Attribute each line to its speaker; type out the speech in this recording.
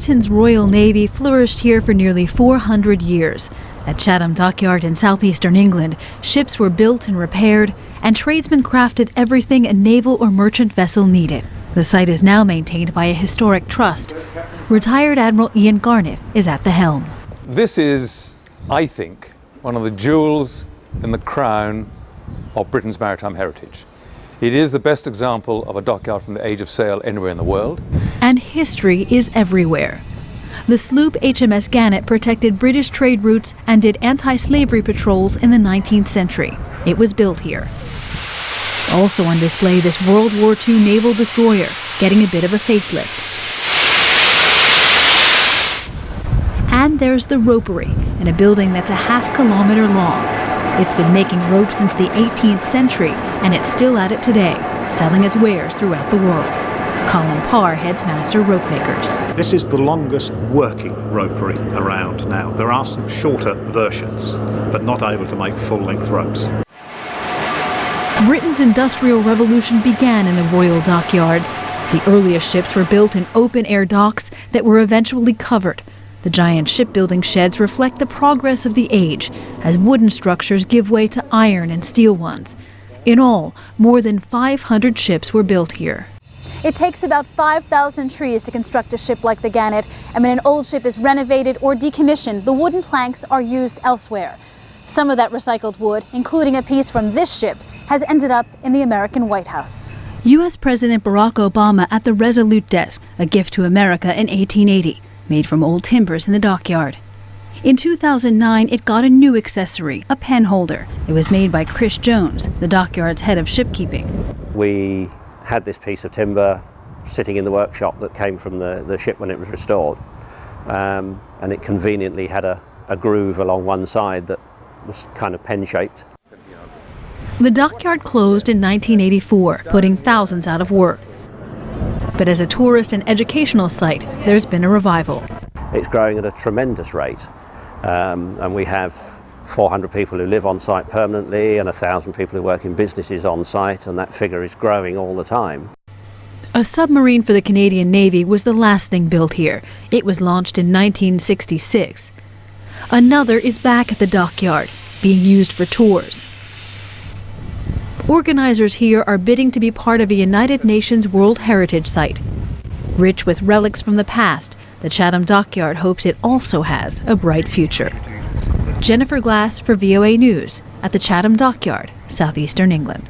Speaker 1: Britain's Royal Navy flourished here for nearly 400 years. At Chatham Dockyard in southeastern England, ships were built and repaired, and tradesmen crafted everything a naval or merchant vessel needed. The site is now maintained by a historic trust. Retired Admiral Ian Garnett is at the helm.
Speaker 2: This is, I think, one of the jewels in the crown of Britain's maritime heritage. It is the best example of a dockyard from the age of sail anywhere in the world.
Speaker 1: And history is everywhere. The sloop HMS Gannet protected British trade routes and did anti-slavery patrols in the 19th century. It was built here. Also on display, this World War II naval destroyer, getting a bit of a facelift. And there's the ropery, in a building that's a half-kilometre long. It's been making rope since the 18th century, and it's still at it today, selling its wares throughout the world. Colin Parr heads Master Rope Makers.
Speaker 3: This is the longest working ropery around now. There are some shorter versions, but not able to make full-length ropes.
Speaker 1: Britain's Industrial Revolution began in the Royal Dockyards. The earliest ships were built in open-air docks that were eventually covered. The giant shipbuilding sheds reflect the progress of the age, as wooden structures give way to iron and steel ones. In all, more than 500 ships were built here.
Speaker 4: It takes about 5,000 trees to construct a ship like the Gannet, and when an old ship is renovated or decommissioned, the wooden planks are used elsewhere. Some of that recycled wood, including a piece from this ship, has ended up in the American White House. U.S.
Speaker 1: President Barack Obama at the Resolute desk, a gift to America in 1880, made from old timbers in the dockyard. In 2009, it got a new accessory, a pen holder. It was made by Chris Jones, the dockyard's head of shipkeeping.
Speaker 5: We had this piece of timber sitting in the workshop that came from the ship when it was restored, and it conveniently had a groove along one side that was kind of pen-shaped.
Speaker 1: The dockyard closed in 1984, putting thousands out of work. But as a tourist and educational site, there's been a revival.
Speaker 5: It's growing at a tremendous rate, and we have 400 people who live on site permanently and 1,000 people who work in businesses on site, and that figure is growing all the time.
Speaker 1: A submarine for the Canadian Navy was the last thing built here. It was launched in 1966. Another is back at the dockyard, being used for tours. Organizers here are bidding to be part of a United Nations World Heritage Site. Rich with relics from the past, the Chatham Dockyard hopes it also has a bright future. Jennifer Glasse for VOA News at the Chatham Dockyard, southeastern England.